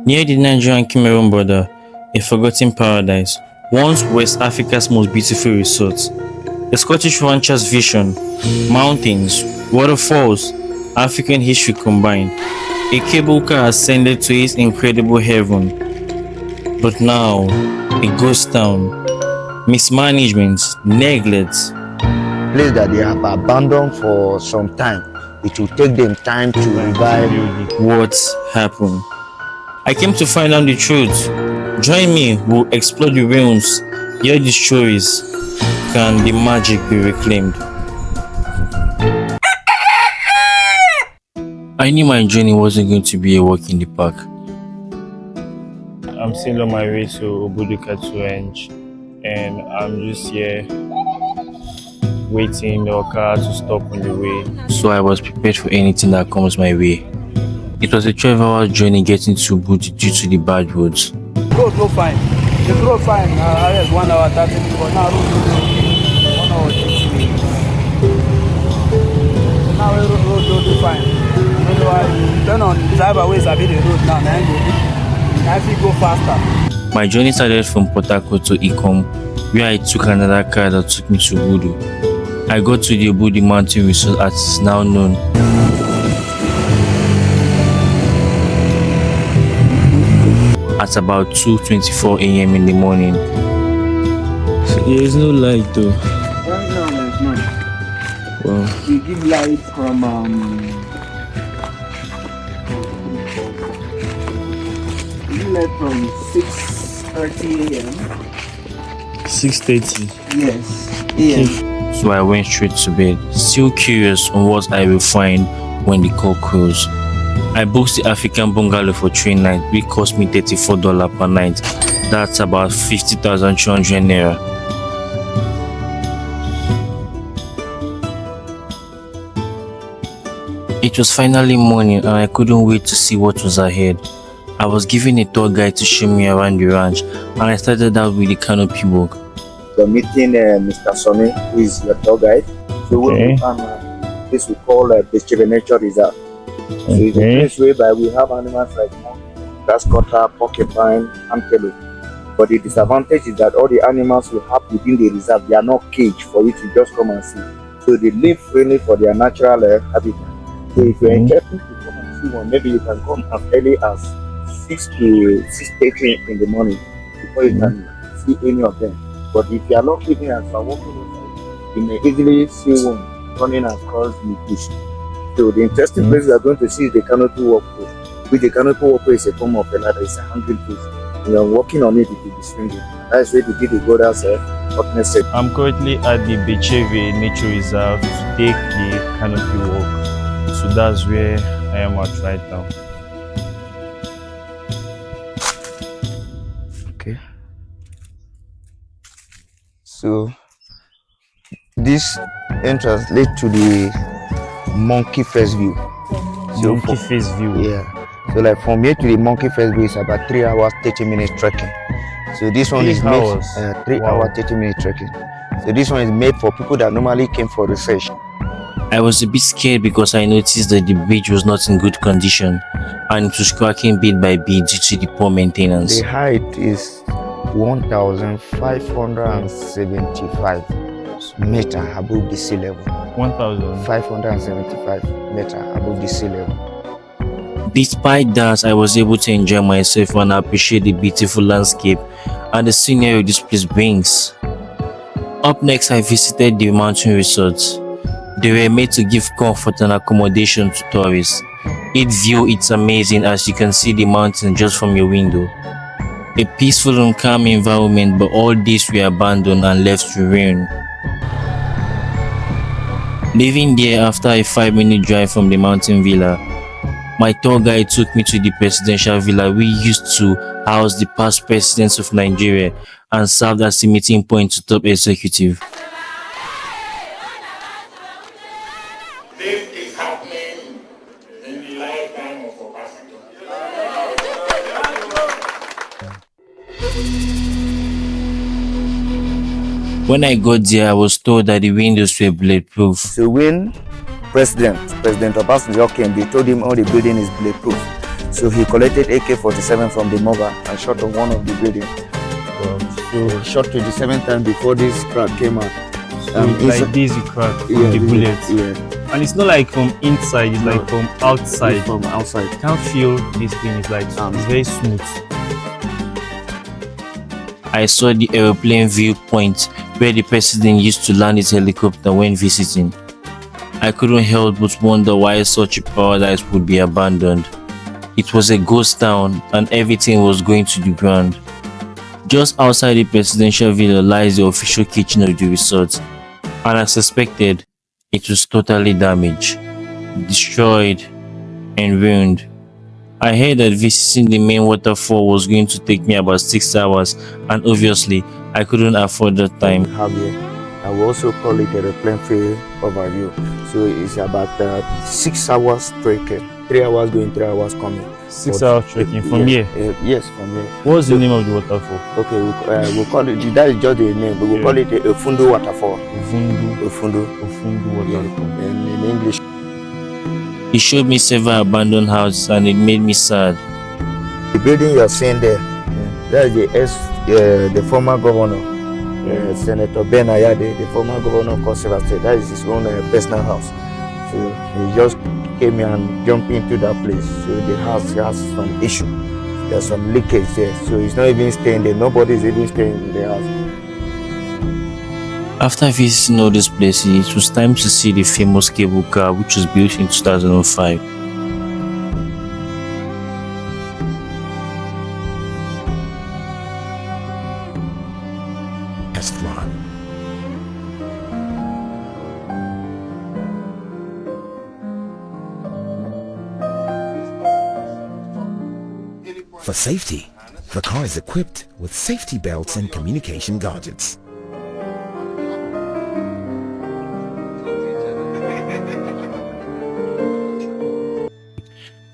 Near the Nigerian-Cameroon border, a forgotten paradise, once West Africa's most beautiful resort. The Scottish rancher's vision, mountains, waterfalls, African history combined. A cable car ascended to its incredible heaven. But now, a ghost town, mismanagement, neglect. Place that they have abandoned for some time. It will take them time to revive what happened. I came to find out the truth. Join me, we'll explore the ruins, hear the stories. Can the magic be reclaimed? I knew my journey wasn't going to be a walk in the park. I'm still on my way to Obudu cattle ranch, and I'm just here waiting the car to stop on the way. So I was prepared for anything that comes my way. It was a 12-hour journey getting to Obudu due to the bad roads. Road no fine. The road fine. I was 1 hour 30 minutes, but now road 1 hour 6 minutes. So now road do fine. I don't know why you turn on driver ways a bit the road now. I feel go faster. My journey started from Port Harcourt to Ikom, where I took another car that took me to Obudu. I got to the Obudu mountain resort as it's now known. At about 2:24 a.m. in the morning. There is no light though. No, there's none. Wow. We give light from we give light from 6:30 a.m. 6:30. Yes. Yeah. So I went straight to bed, still curious on what I will find when the cock crows. I booked the African bungalow for 3 nights, which cost me $34 per night. That's about 50,200 naira. It was finally morning and I couldn't wait to see what was ahead. I was given a tour guide to show me around the ranch, and I started out with the canopy walk. You're meeting Mr. Sonny, who is your tour guide. So Okay. this we call the Nature Reserve. So it's a place whereby we have animals like monkey, grass cutter, porcupine, antelope. But the disadvantage is that all the animals we have within the reserve, they are not caged for you to just come and see. So they live freely for their natural habitat. So if you're interested to come and see one, maybe you can come as early as 6 to 6:30 in the morning before you can see any of them. But if you are not keeping and are walking inside, you may easily see one running across the bush. So the interesting place we are going to see is the canopy walkway. Which the canopy walkway is a form of a ladder, it's a hanging place. When you're walking on it, it will be swinging. That's where they did the goddess hotness set. I'm currently at the Becheve Nature Reserve to take the canopy walk. So that's where I am at right now. Okay. So this entrance leads to the monkey face view. So Monkey face view. yeah. So like from here to the monkey face view is about 3 hours 30 minutes trekking. So this one 3 is hours. made 3 Wow. hours 30 minutes trekking. So this one is made for people that normally came for research. I was a bit scared because I noticed that the bridge was not in good condition and it was cracking bit by bit due to the poor maintenance. The height is 1,575 meter above the sea level. 1,000. 575 meter above the sea level. Despite that, I was able to enjoy myself and appreciate the beautiful landscape and the scenery this place brings. Up next, I visited the mountain resorts. They were made to give comfort and accommodation to tourists. Its view is amazing as you can see the mountains just from your window. A peaceful and calm environment, but all these were abandoned and left to ruin. Leaving there after a 5-minute drive from the mountain villa, my tour guide took me to the presidential villa we used to house the past presidents of Nigeria and served as a meeting point to top executive. This is happening in the lifetime of Obasanjo. When I got there, I was told that the windows were bulletproof. So when President Obasanjo came, they told him all the building is bulletproof. So he collected AK-47 from the mobile and shot on one of the buildings. So he shot 27 times before this crack came out. So like this, you crack from the bullet. Yeah. And it's not like from inside, it's like from outside. It's from outside. You can't feel this thing, it's like it's very smooth. I saw the aeroplane viewpoint where the president used to land his helicopter when visiting. I couldn't help but wonder why such a paradise would be abandoned. It was a ghost town and everything was going to the ground. Just outside the presidential villa lies the official kitchen of the resort, and as suspected, it was totally damaged, destroyed, and ruined. I heard that visiting the main waterfall was going to take me about 6 hours, and obviously, I couldn't afford that time. Have here. I will also call it a aeroplane fare overview. So it's about 6 hours trekking, 3 hours going, 3 hours coming. 6 hours trekking from here. Yes, from here. What's the name of the waterfall? Okay, we'll call it. That is just the name, but we'll call it a Obudu waterfall. Obudu waterfall. In English. He showed me several abandoned houses, and it made me sad. The building you're seeing there, that is the former governor, Senator Ben Ayade, the former governor of Cross River State. That is his own personal house. So he just came here and jumped into that place. So the house has some issue. There's some leakage there. So he's not even staying there. Nobody is even staying in the house. After visiting all these places, it was time to see the famous cable car which was built in 2005. Has run. For safety, the car is equipped with safety belts and communication gadgets.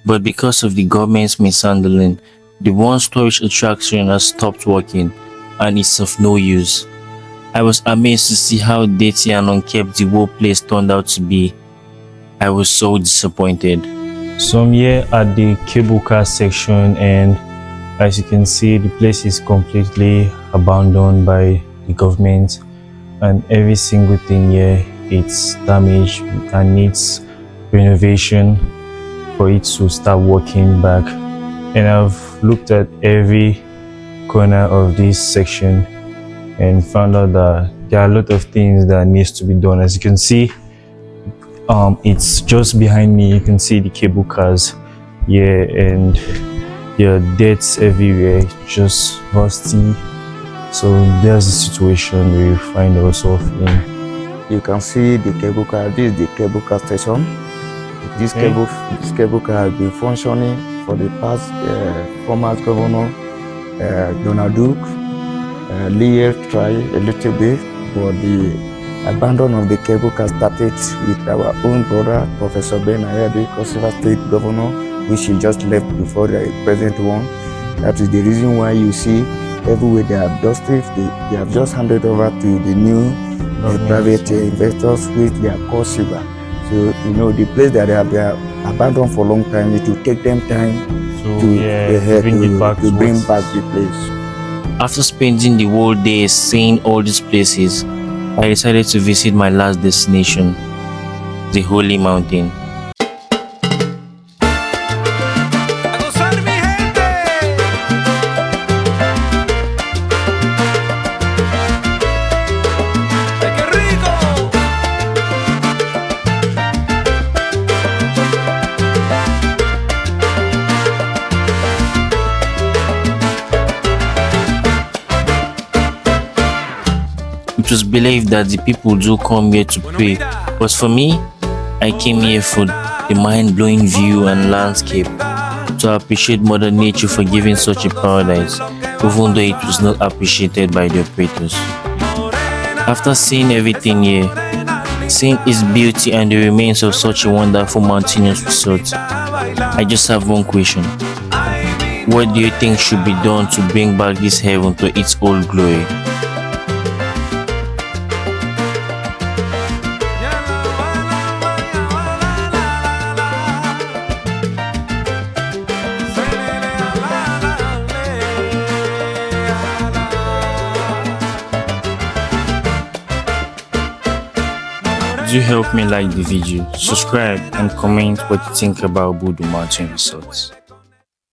But because of the government's mishandling, the one storage attraction has stopped working and is of no use. I was amazed to see how dirty and unkempt the whole place turned out to be. I was so disappointed. So I'm here at the cable car section, and as you can see, the place is completely abandoned by the government, and every single thing here, it's damaged and needs renovation for it to start working back. And I've looked at every corner of this section and found out that there are a lot of things that needs to be done. As you can see, it's just behind me. You can see the cable cars here, and there are debts everywhere, just rusty. So there's the situation we find ourselves in. You can see the cable car. This is the cable car station. This cable car has been functioning for the past former governor Donald Duke. Leah tried a little bit, but the abandon of the cable car started with our own brother, Professor Ben Ayade, Cross River State Governor, which he just left before the present one. That is the reason why you see everywhere they have dusted. They have just handed over to the new private investors, which they are called Shiba. So, you know, the place that they have abandoned for a long time, it will take them time to bring back the place. After spending the whole day seeing all these places, I decided to visit my last destination, the Holy Mountain. It was believed that the people do come here to pray, but for me, I came here for the mind-blowing view and landscape, to appreciate Mother Nature for giving such a paradise, even though it was not appreciated by the operators. After seeing everything here, seeing its beauty and the remains of such a wonderful mountainous resort, I just have one question. What do you think should be done to bring back this heaven to its old glory? do help me like the video, subscribe and comment what you think about Obudu Mountain Resorts.